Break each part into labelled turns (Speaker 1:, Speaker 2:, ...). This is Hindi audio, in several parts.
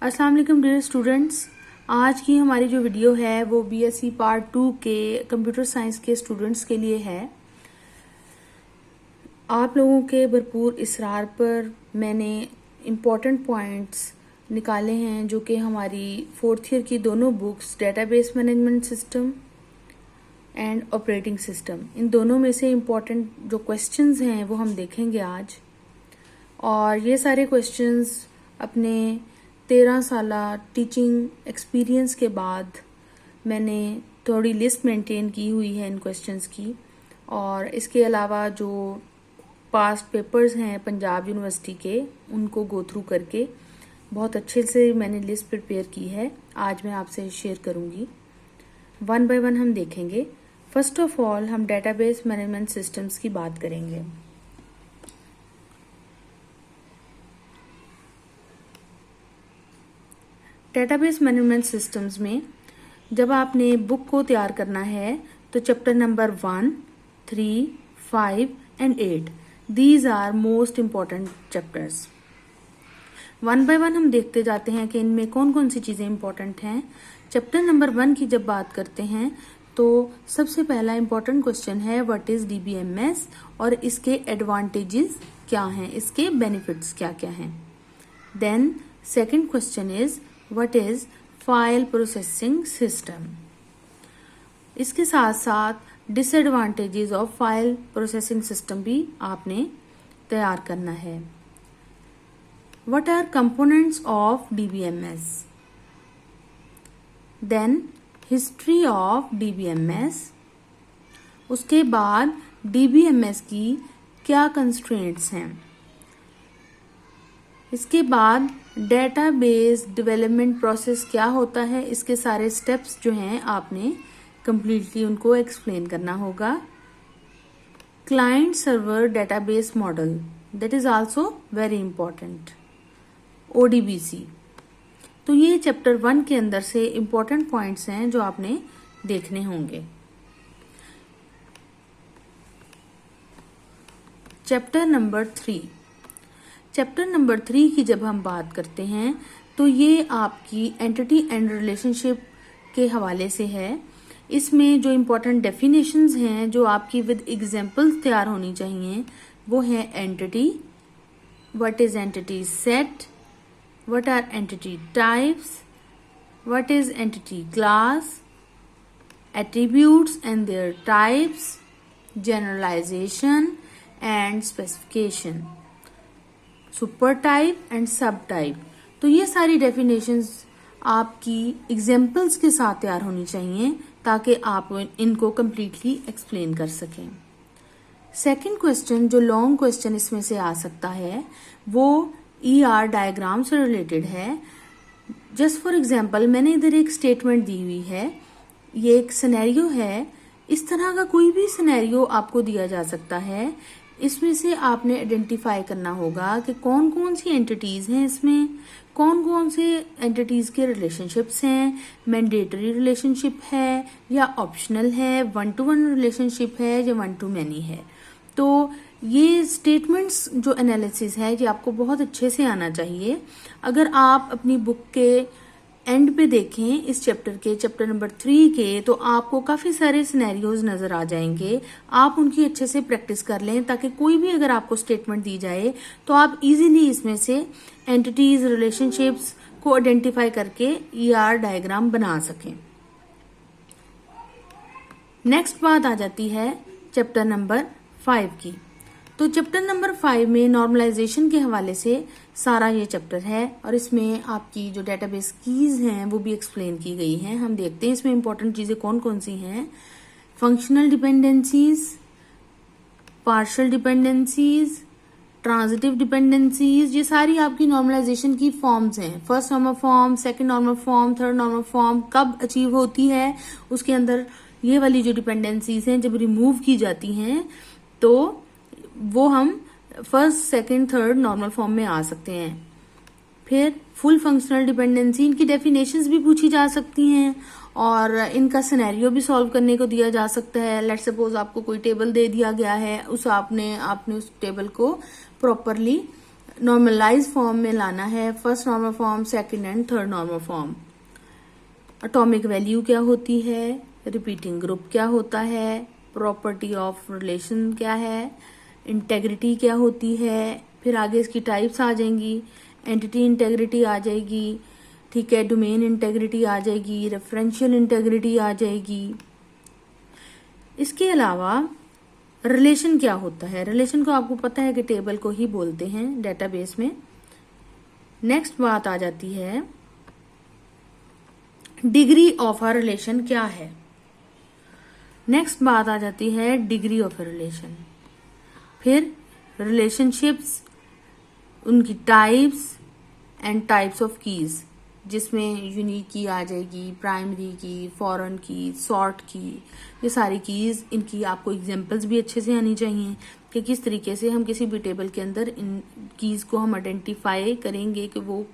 Speaker 1: अस्सलाम वालेकुम डियर स्टूडेंट्स। आज की हमारी जो वीडियो है वो बीएससी पार्ट 2 के कंप्यूटर साइंस के स्टूडेंट्स के लिए है। आप लोगों के भरपूर इसरार पर मैंने इम्पॉर्टेंट पॉइंट्स निकाले हैं जो कि हमारी फोर्थ ईयर की दोनों books database management system and operating system, इन दोनों में से इम्पॉर्टेंट जो क्वेश्चंस हैं वो हम देखेंगे आज। और ये सारे क्वेश्चंस अपने 13 साला टीचिंग एक्सपीरियंस के बाद मैंने थोड़ी लिस्ट मेंटेन की हुई है इन क्वेश्चंस की। और इसके अलावा जो पास्ट पेपर्स हैं पंजाब यूनिवर्सिटी के, उनको गो थ्रू करके बहुत अच्छे से मैंने लिस्ट प्रिपेयर की है। आज मैं आपसे शेयर करूंगी, वन बाय वन हम देखेंगे। फर्स्ट ऑफ ऑल हम डेटाबेस मैनेजमेंट सिस्टम्स की बात करेंगे। डेटाबेस मैनेजमेंट सिस्टम्स में जब आपने बुक को तैयार करना है तो chapter number 1, 3, 5 and 8 these are most important chapters. One by one हम देखते जाते हैं कि इनमें कौन कौन सी चीजें इंपॉर्टेंट हैं। चैप्टर नंबर 1 की जब बात करते हैं तो सबसे पहला इंपॉर्टेंट क्वेश्चन है व्हाट इज डीबीएमएस और इसके एडवांटेजेस क्या हैं, इसके बेनिफिट्स क्या क्या हैं। Then second question is what is file processing system. इसके साथ साथ disadvantages of file processing system भी आपने तैयार करना है। What are components of DBMS, then history of DBMS, उसके बाद डीबीएमएस की क्या कंस्ट्रेंट्स हैं, इसके बाद डेटाबेस डेवलपमेंट प्रोसेस क्या होता है, इसके सारे स्टेप्स जो हैं आपने कंप्लीटली उनको एक्सप्लेन करना होगा। Client server database model, that is also very important. ODBC, तो ये चैप्टर 1 के अंदर से इंपॉर्टेंट पॉइंट्स हैं जो आपने देखने होंगे। चैप्टर नंबर 3, चैप्टर नंबर 3 की जब हम बात करते हैं तो ये आपकी एंटिटी एंड रिलेशनशिप के हवाले से है। इसमें जो इम्पोर्टेंट डेफिनेशंस हैं जो आपकी विद एग्जांपल्स तैयार होनी चाहिए वो है entity, what is entity set, what are entity types, what is entity class, attributes and their types, generalisation and specification, super type and sub type. तो ये सारी डेफिनेशंस आपकी एग्जाम्पल्स के साथ तैयार होनी चाहिए ताकि आप इनको कंप्लीटली एक्सप्लेन कर सकें। सेकंड क्वेश्चन जो लॉन्ग क्वेश्चन इसमें से आ सकता है वो ईआर डायग्राम से रिलेटेड है। जस्ट फॉर एग्जाम्पल मैंने इधर एक स्टेटमेंट दी हुई है, ये एक सिनेरियो है। इस तरह का कोई भी सिनेरियो आपको दिया जा सकता है। इसमें से आपने आइडेंटिफाई करना होगा कि कौन कौन सी एंटिटीज हैं, इसमें कौन कौन से एंटिटीज के रिलेशनशिप्स हैं, मैंडेटरी रिलेशनशिप है या ऑप्शनल है, 1-to-1 रिलेशनशिप है या 1-to-many है। तो ये स्टेटमेंट्स जो एनालिसिस है ये आपको बहुत अच्छे से आना चाहिए। अगर आप अपनी बुक के एंड पे देखें इस चैप्टर के, चैप्टर नंबर 3 के, तो आपको काफी सारे सिनेरियोज नजर आ जाएंगे। आप उनकी अच्छे से प्रैक्टिस कर लें ताकि कोई भी अगर आपको स्टेटमेंट दी जाए तो आप इजीली इसमें से एंटिटीज रिलेशनशिप्स को आइडेंटिफाई करके ईआर डायग्राम बना सकें। नेक्स्ट बात आ जाती है चैप्टर नंबर 5 की। तो चैप्टर नंबर 5 में नॉर्मलाइजेशन के हवाले से सारा ये चैप्टर है और इसमें आपकी जो डेटाबेस कीज हैं वो भी एक्सप्लेन की गई हैं। हम देखते हैं इसमें इंपॉर्टेंट चीजें कौन कौन सी हैं। Functional dependencies, partial dependencies, transitive dependencies, ये सारी आपकी नॉर्मलाइजेशन की फॉर्म्स हैं। First normal form, second normal form, third normal form कब अचीव होती है, उसके अंदर ये वाली जो डिपेंडेंसीज हैं जब रिमूव की जाती हैं तो वो हम first, second, third normal form में आ सकते हैं। फिर फुल फंक्शनल डिपेंडेंसी, इनकी डेफिनेशंस भी पूछी जा सकती हैं और इनका सिनेरियो भी सॉल्व करने को दिया जा सकता है। लेट्स सपोज आपको कोई टेबल दे दिया गया है, आपने उस टेबल को प्रॉपरली नॉर्मलाइज फॉर्म में लाना है, first normal form, second and third normal form. Atomic value क्या होती है, रिपीटिंग ग्रुप क्या होता है, प्रॉपर्टी ऑफ रिलेशन क्या है, इंटेग्रिटी क्या होती है, फिर आगे इसकी टाइप्स आ जाएंगी, एंटिटी इंटेग्रिटी आ जाएगी, ठीक है, डोमेन इंटेग्रिटी आ जाएगी, रेफरेंशियल इंटेग्रिटी आ जाएगी। इसके अलावा रिलेशन क्या होता है, रिलेशन को आपको पता है कि टेबल को ही बोलते हैं डेटाबेस में। नेक्स्ट बात आ जाती है डिग्री ऑफ अ रिलेशन क्या है। नेक्स्ट बात आ जाती है डिग्री ऑफ अ रिलेशन। फिर रिलेशनशिप्स, उनकी types and types of keys, जिसमें यूनिक की आ जाएगी, प्राइमरी की, फॉरेन की, सॉर्ट की, ये सारी कीज। इनकी आपको एग्जांपल्स भी अच्छे से आनी चाहिए कि किस तरीके से हम किसी भी टेबल के अंदर इन कीज को हम आइडेंटिफाई करेंगे कि वो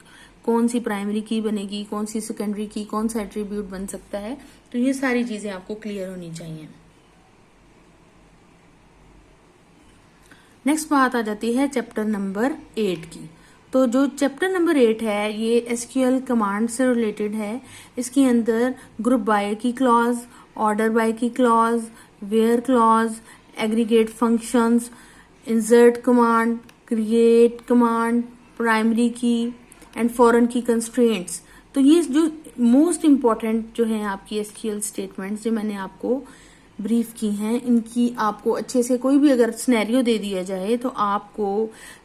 Speaker 1: कौन सी प्राइमरी की बनेगी, कौन सी सेकेंडरी की, कौन सा एट्रीब्यूट बन सकता है। तो ये सारी चीजें आपको क्लियर होनी चाहिए। नेक्स्ट बात आ जाती है चैप्टर नंबर 8 की। तो जो चैप्टर नंबर 8 है ये एसक्यूएल कमांड से रिलेटेड है। इसके अंदर ग्रुप बाय की क्लॉज, ऑर्डर बाय की clause, where clause, aggregate functions, insert command, create command, primary key and foreign key constraints. तो ये जो मोस्ट इंपॉर्टेंट जो है आपकी एसक्यूएल स्टेटमेंट्स जो मैंने आपको ब्रीफ की हैं, इनकी आपको अच्छे से कोई भी अगर सिनेरियो दे दिया जाए तो आपको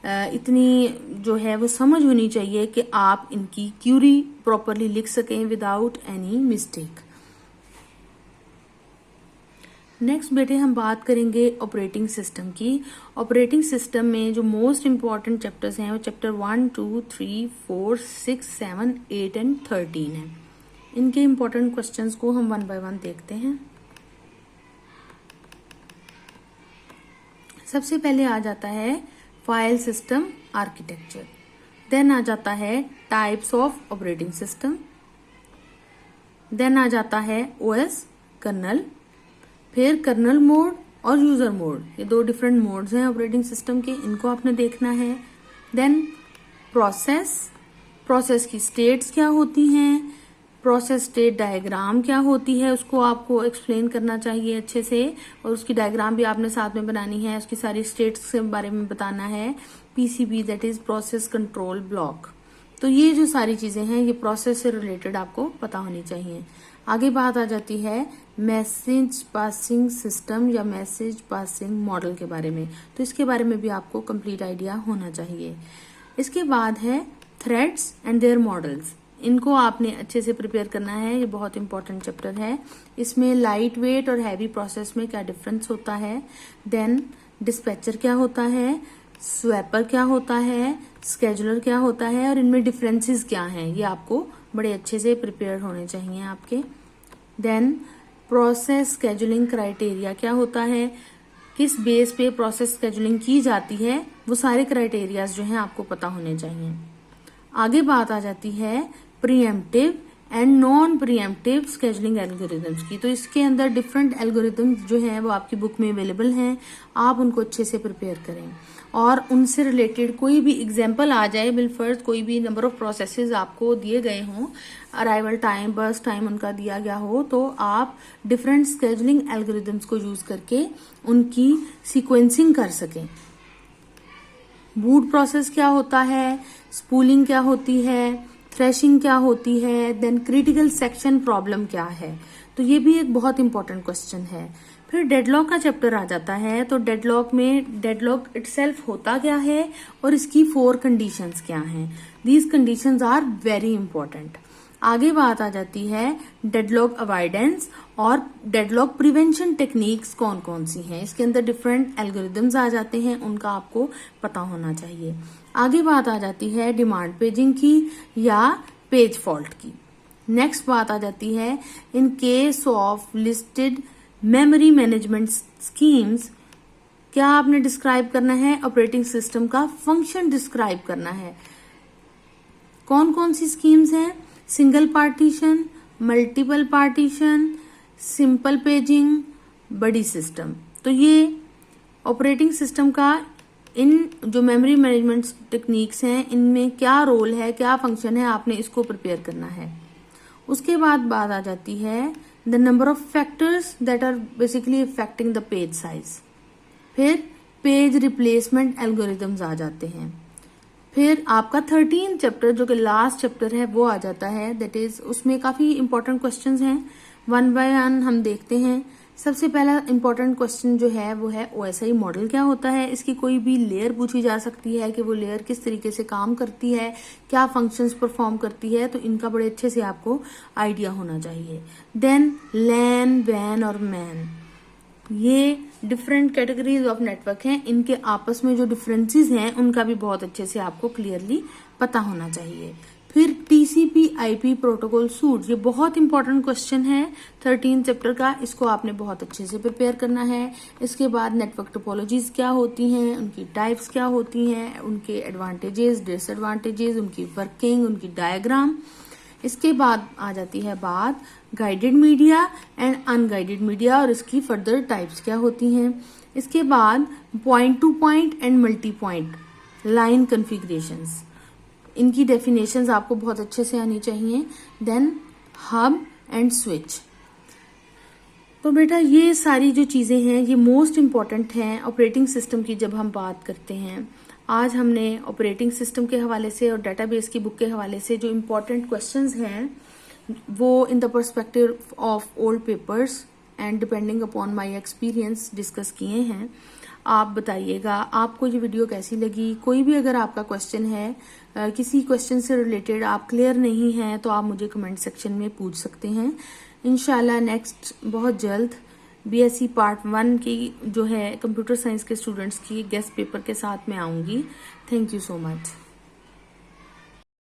Speaker 1: इतनी जो है वो समझ होनी चाहिए कि आप इनकी क्यूरी प्रॉपरली लिख सकें विदाउट एनी मिस्टेक। नेक्स्ट बेटे हम बात करेंगे ऑपरेटिंग सिस्टम की। ऑपरेटिंग सिस्टम में जो मोस्ट इंपॉर्टेंट चैप्टर्स हैं वो चैप्टर 1, 2, 3, 4, 6, 7, 8 एंड 13 है। इनके इंपॉर्टेंट क्वेश्चंस को हम 1 बाय 1 देखते हैं। सबसे पहले आ जाता है फाइल सिस्टम आर्किटेक्चर, देन आ जाता है types of operating system, then आ जाता है ओएस कर्नल, फिर कर्नल मोड और यूजर मोड, ये 2 डिफरेंट मोड्स हैं ऑपरेटिंग सिस्टम के, इनको आपने देखना है। देन प्रोसेस की स्टेट्स क्या होती हैं, प्रोसेस स्टेट डायग्राम क्या होती है उसको आपको एक्सप्लेन करना चाहिए अच्छे से, और उसकी डायग्राम भी आपने साथ में बनानी है, उसकी सारी स्टेट्स के बारे में बताना है। PCB that is process control block. तो ये जो सारी चीजें हैं ये प्रोसेस से रिलेटेड आपको पता होनी चाहिए। आगे बात आ जाती है मैसेज पासिंग सिस्टम या मैसेज पासिंग मॉडल के बारे में, तो इसके बारे में भी आपको कंप्लीट आइडिया होना चाहिए। इसके बाद है थ्रेड्स एंड देयर मॉडल्स, इनको आपने अच्छे से प्रिपेयर करना है, ये बहुत इंपॉर्टेंट चैप्टर है। इसमें लाइट वेट और हैवी प्रोसेस में क्या डिफरेंस होता है, देन डिस्पैचर क्या होता है, स्वैपर क्या होता है, स्केजुलर क्या होता है और इनमें डिफरेंसेस क्या हैं, ये आपको बड़े अच्छे से प्रिपेयर होने चाहिए आपके। देन प्रोसेस स्केजुलिंग क्राइटेरिया क्या होता है, किस बेस पे प्रोसेस स्केजुलिंग की जाती है, वो सारे क्राइटेरियाज जो हैं आपको पता होने चाहिए। आगे बात आ जाती है pre-emptive and non pre-emptive scheduling algorithms की। तो इसके अंदर डिफरेंट एल्गोरिथम्स जो हैं वो आपकी बुक में अवेलेबल हैं, आप उनको अच्छे से प्रिपेयर करें और उनसे रिलेटेड कोई भी एग्जाम्पल आ जाए, बिलफर्ज कोई भी नंबर ऑफ प्रोसेसेस आपको दिए गए हों, अराइवल टाइम, बर्स्ट टाइम उनका दिया गया हो, तो आप डिफरेंट स्केजुलिंग एल्गोरिथम्स को यूज करके उनकी सीक्वेंसिंग कर सकें। बूट प्रोसेस क्या होता है, स्पूलिंग क्या होती है, थ्रेशिंग क्या होती है, देन क्रिटिकल सेक्शन प्रॉब्लम क्या है, तो ये भी एक बहुत इंपॉर्टेंट क्वेश्चन है। फिर डेडलॉक का चैप्टर आ जाता है, तो डेडलॉक में डेडलॉक इटसेल्फ होता क्या है और इसकी 4 कंडीशंस क्या हैं, these conditions are very important. आगे बात आ जाती है डेडलॉक अवॉइडेंस और डेडलॉक प्रिवेंशन टेक्निक्स कौन कौन सी हैं, इसके अंदर डिफरेंट एल्गोरिथम्स आ जाते हैं, उनका आपको पता होना चाहिए। आगे बात आ जाती है डिमांड पेजिंग की या पेज फॉल्ट की। नेक्स्ट बात आ जाती है in case of listed memory management schemes, क्या आपने डिस्क्राइब करना है, ऑपरेटिंग सिस्टम का फंक्शन डिस्क्राइब करना है। कौन कौन सी स्कीम्स हैं, single partition, multiple partition, simple paging, बड़ी सिस्टम। तो ये ऑपरेटिंग सिस्टम का इन जो मेमोरी मैनेजमेंट टेक्निक्स हैं इनमें क्या रोल है, क्या फंक्शन है, आपने इसको प्रिपेयर करना है। उसके बाद बात आ जाती है the number of factors that are basically affecting the page size. फिर पेज रिप्लेसमेंट एल्गोरिथम्स आ जाते हैं। फिर आपका 13 चैप्टर जो कि लास्ट चैप्टर है वो आ जाता है, दैट इज उसमें काफी इंपॉर्टेंट क्वेश्चंस हैं, वन बाय वन हम देखते हैं। सबसे पहला इंपॉर्टेंट क्वेश्चन जो है वो है OSI मॉडल क्या होता है। इसकी कोई भी लेयर पूछी जा सकती है कि वो लेयर किस तरीके से काम करती है, क्या फंक्शंस परफॉर्म करती है, तो इनका बड़े अच्छे से आपको आइडिया होना चाहिए। देन लैन, वैन और मैन, ये डिफरेंट कैटेगरीज ऑफ नेटवर्क हैं, इनके आपस में जो डिफरेंसेस हैं उनका भी बहुत अच्छे से आपको क्लियरली पता होना चाहिए। फिर TCP/IP प्रोटोकॉल सूट, ये बहुत इंपॉर्टेंट क्वेश्चन है 13 चैप्टर का, इसको आपने बहुत अच्छे से प्रिपेयर करना है। इसके बाद नेटवर्क टोपोलॉजीज क्या होती हैं, उनकी टाइप्स क्या होती हैं, उनके एडवांटेजेस, डिसएडवांटेजेस, उनकी वर्किंग, उनकी डायग्राम। इसके बाद आ जाती है बात guided media and unguided media और इसकी फर्दर टाइप्स क्या होती हैं। इसके बाद point to point and multi point line configurations, इनकी डेफिनेशंस आपको बहुत अच्छे से आनी चाहिए। Then hub and switch. तो बेटा ये सारी जो चीजें हैं ये मोस्ट इम्पॉर्टेंट हैं ऑपरेटिंग सिस्टम की जब हम बात करते हैं। आज हमने ऑपरेटिंग सिस्टम के हवाले से और डेटाबेस की बुक के हवाले से जो इम्पोर्टेंट क्वेश्चंस हैं वो in the perspective of old papers and depending upon my experience discuss किए हैं। आप बताइएगा आपको ये वीडियो कैसी लगी। कोई भी अगर आपका क्वेश्चन है, किसी क्वेश्चन से रिलेटेड आप क्लियर नहीं हैं तो आप मुझे कमेंट सेक्शन में पूछ सकते हैं। इंशाल्लाह नेक्स्ट बहुत जल्द BSc पार्ट 1 की जो है कंप्यूटर साइंस के स्टूडेंट्स की गेस्ट पेपर के साथ में आऊंगी। Thank you so much.